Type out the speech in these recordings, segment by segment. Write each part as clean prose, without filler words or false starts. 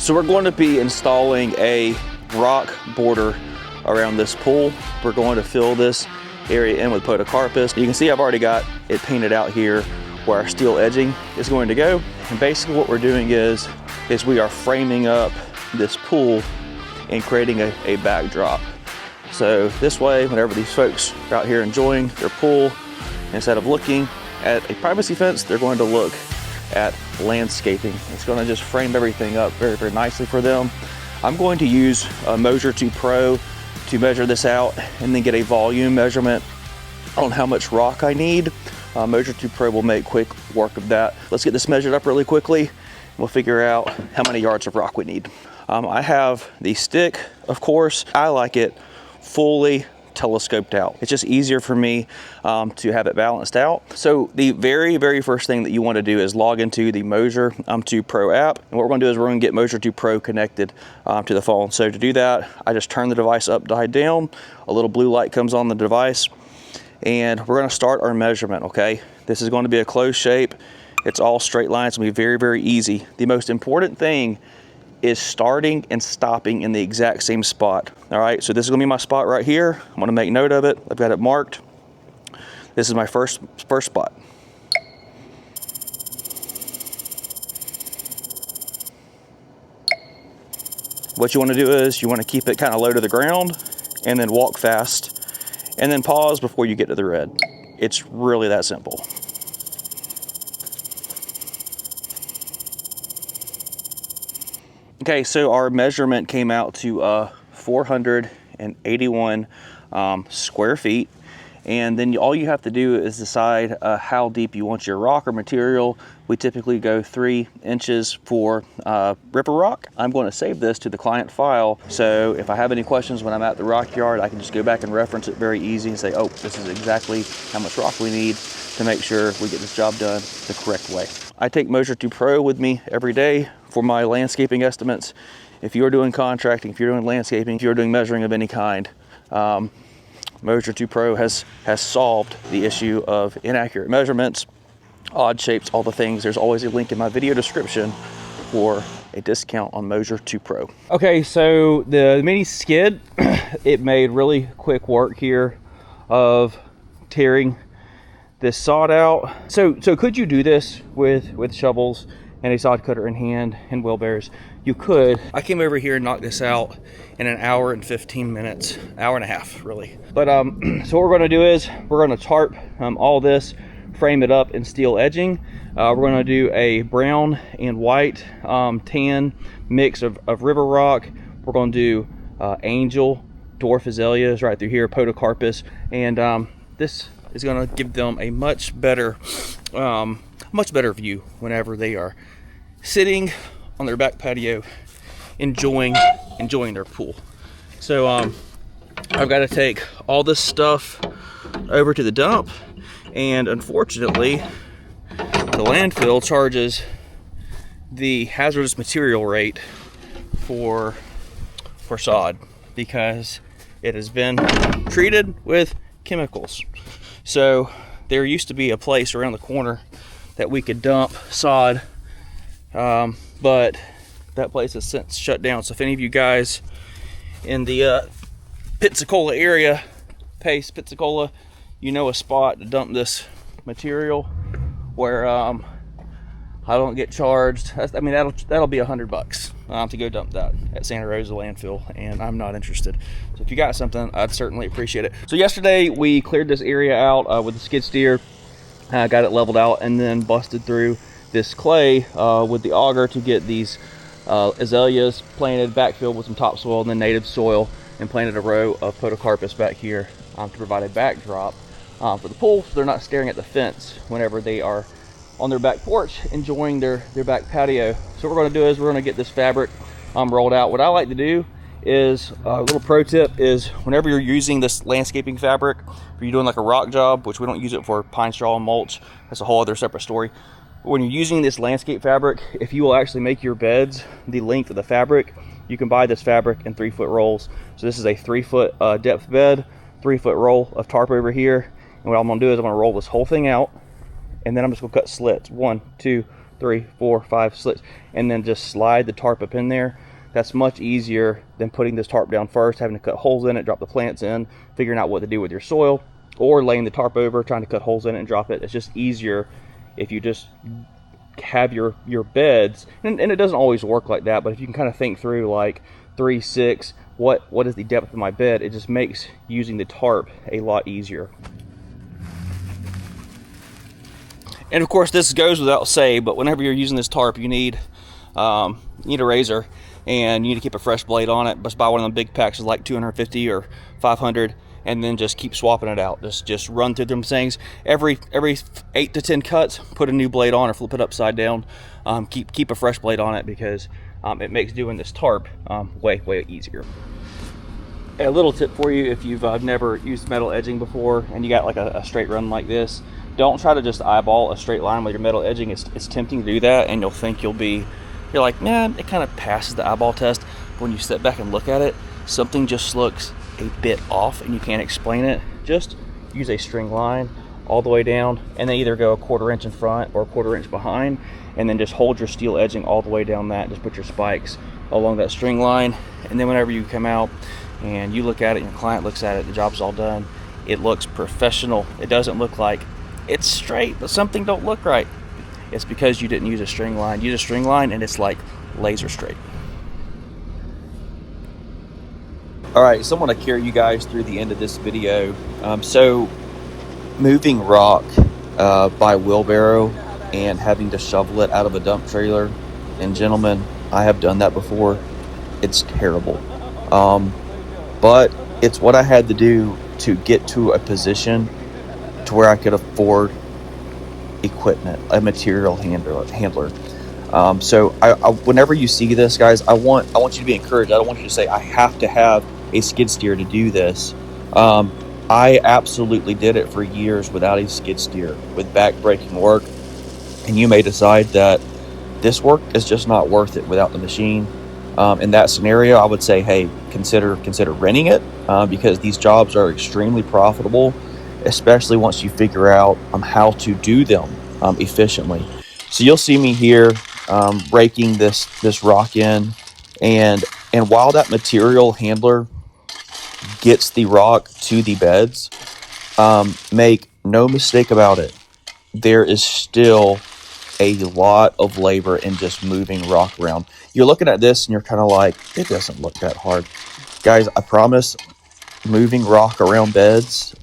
So we're going to be installing a rock border around this pool. We're going to fill this area in with podocarpus. You can see I've already got it painted out here where our steel edging is going to go. And basically what we're doing is we are framing up this pool and creating a backdrop. So this way, whenever these folks are out here enjoying their pool, instead of looking at a privacy fence, they're going to look at landscaping. It's going to just frame everything up very, very nicely for them. I'm going to use a Moser 2 Pro to measure this out and then get a volume measurement on how much rock I need. Moser 2 Pro will make quick work of that. Let's get this measured up really quickly. We'll figure out how many yards of rock we need. I have the stick, of course. I like it fully telescoped out. It's just easier for me to have it balanced out. So the very, very first thing that you want to do is log into the Moser 2 Pro app. And what we're going to do is we're going to get Moser 2 Pro connected to the phone. So to do that, I just turn the device upside down. A little blue light comes on the device. And we're going to start our measurement, okay? This is going to be a closed shape. It's all straight lines. It's going to be very, very easy. The most important thing is starting and stopping in the exact same spot. All right, so this is going to be my spot right here. I'm going to make note of it. I've got it marked. This is my first spot. What you want to do is you want to keep it kind of low to the ground and then walk fast. And then pause before you get to the red. It's really that simple. Okay, so our measurement came out to 481 square feet. And then all you have to do is decide how deep you want your rock or material. We typically go 3 inches for ripper rock. I'm going to save this to the client file. So if I have any questions when I'm at the rock yard, I can just go back and reference it very easy and say, oh, this is exactly how much rock we need to make sure we get this job done the correct way. I take Moser 2 Pro with me every day for my landscaping estimates. If you're doing contracting, if you're doing landscaping, if you're doing measuring of any kind, Moser 2 Pro has solved the issue of inaccurate measurements, odd shapes, all the things. There's always a link in my video description for a discount on Moser 2 Pro. Okay, so the mini skid, it made really quick work here of tearing this sod out. So could you do this with shovels and a sod cutter in hand and wheelbarrows? You could. I came over here and knocked this out in an hour and 15 minutes, hour and a half really. But so what we're going to do is we're going to tarp all this, frame it up in steel edging. We're going to do a brown and white tan mix of river rock. We're going to do angel, dwarf azaleas right through here, podocarpus, and this is going to give them a much better view whenever they are sitting on their back patio enjoying their pool. So I've got to take all this stuff over to the dump, and unfortunately the landfill charges the hazardous material rate for sod because it has been treated with chemicals. So there used to be a place around the corner that we could dump sod, but that place has since shut down. So if any of you guys in the Pensacola area, Pace, Pensacola, you know a spot to dump this material where I don't get charged. I mean, that'll be $100 to go dump that at Santa Rosa landfill, and I'm not interested. So if you got something, I'd certainly appreciate it. So yesterday we cleared this area out with the skid steer, got it leveled out, and then busted through this clay with the auger to get these azaleas planted, backfilled with some topsoil and then native soil, and planted a row of podocarpus back here to provide a backdrop for the pool, so they're not staring at the fence whenever they are on their back porch enjoying their back patio. So what we're going to do is we're going to get this fabric rolled out. What I like to do is, a little pro tip is, whenever you're using this landscaping fabric, if you're doing like a rock job, which we don't use it for pine straw and mulch, that's a whole other separate story. But when you're using this landscape fabric, if you will actually make your beds the length of the fabric, you can buy this fabric in 3-foot rolls. So this is a 3-foot depth bed, 3-foot roll of tarp over here. And what I'm gonna do is I'm gonna roll this whole thing out, and then I'm just gonna cut slits, 1, 2, 3, 4, 5 slits, and then just slide the tarp up in there. That's much easier than putting this tarp down first, having to cut holes in it, drop the plants in, figuring out what to do with your soil, or laying the tarp over, trying to cut holes in it and drop it. It's just easier if you just have your beds, and it doesn't always work like that, but if you can kind of think through like 3, 6, what is the depth of my bed, it just makes using the tarp a lot easier. And of course, this goes without saying, but whenever you're using this tarp, you need a razor, and you need to keep a fresh blade on it. Just buy one of them big packs, like 250 or 500, and then just keep swapping it out. Just run through them things every 8 to 10 cuts. Put a new blade on or flip it upside down. Keep a fresh blade on it, because it makes doing this tarp way easier. A little tip for you, if you've never used metal edging before and you got like a straight run like this, don't try to just eyeball a straight line with your metal edging. It's tempting to do that, and you'll think you're like, nah, it kind of passes the eyeball test. But when you step back and look at it, something just looks a bit off and you can't explain it. Just use a string line all the way down, and then either go 1/4 inch in front or 1/4 inch behind, and then just hold your steel edging all the way down that. Just put your spikes along that string line, and then whenever you come out and you look at it and your client looks at it, the job's all done. It looks professional. It doesn't look like it's straight but something don't look right. It's because you didn't use a string line. Use a string line and it's like laser straight. All right, so I'm gonna carry you guys through the end of this video. So moving rock by wheelbarrow and having to shovel it out of a dump trailer, and gentlemen, I have done that before. It's terrible. But it's what I had to do to get to a position to where I could afford equipment, a material handler. So whenever you see this, guys, I want you to be encouraged. I don't want you to say, I have to have a skid steer to do this. I absolutely did it for years without a skid steer, with back-breaking work, and you may decide that this work is just not worth it without the machine. In that scenario, I would say, hey, consider renting it, because these jobs are extremely profitable, especially once you figure out how to do them efficiently. So you'll see me here raking this rock in, and while that material handler gets the rock to the beds, make no mistake about it, there is still a lot of labor in just moving rock around. You're looking at this and you're kind of like, it doesn't look that hard. Guys, I promise, moving rock around beds,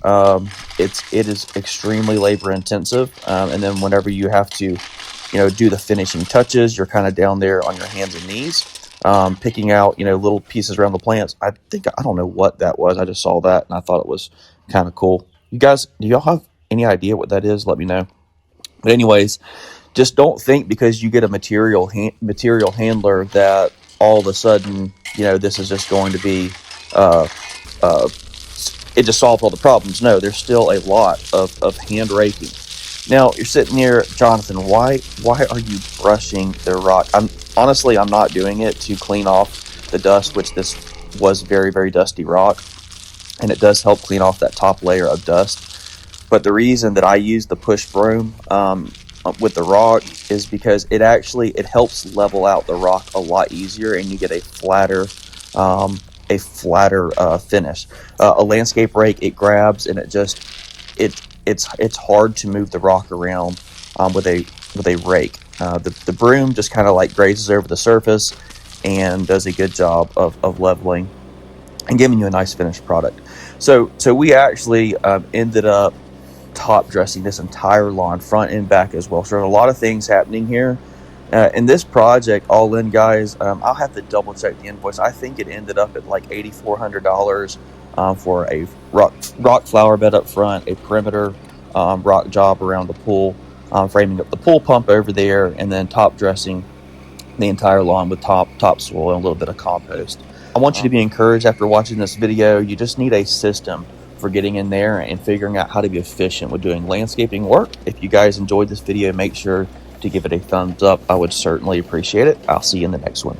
it is extremely labor intensive. And then whenever you have to, do the finishing touches, you're kind of down there on your hands and knees, picking out, little pieces around the plants. I don't know what that was. I just saw that and I thought it was kind of cool. You guys, do y'all have any idea what that is? Let me know. But anyways, just don't think because you get a material handler that all of a sudden, this is just going to be, it just solves all the problems. No, there's still a lot of hand raking. Now, you're sitting here, Jonathan, why are you brushing the rock? I'm not doing it to clean off the dust, which this was very, very dusty rock, and it does help clean off that top layer of dust. But the reason that I use the push broom with the rock is because it helps level out the rock a lot easier, and you get a flatter finish. A landscape rake, it grabs and it's hard to move the rock around with a rake. The broom just kind of like grazes over the surface and does a good job of leveling and giving you a nice finished product. So we actually ended up top dressing this entire lawn, front and back as well. So there's a lot of things happening here. In this project, all in, guys, I'll have to double check the invoice. I think it ended up at like $8,400 for a rock flower bed up front, a perimeter rock job around the pool, framing up the pool pump over there, and then top dressing the entire lawn with topsoil and a little bit of compost. I want you to be encouraged after watching this video. You just need a system for getting in there and figuring out how to be efficient with doing landscaping work. If you guys enjoyed this video, make sure to give it a thumbs up. I would certainly appreciate it. I'll see you in the next one.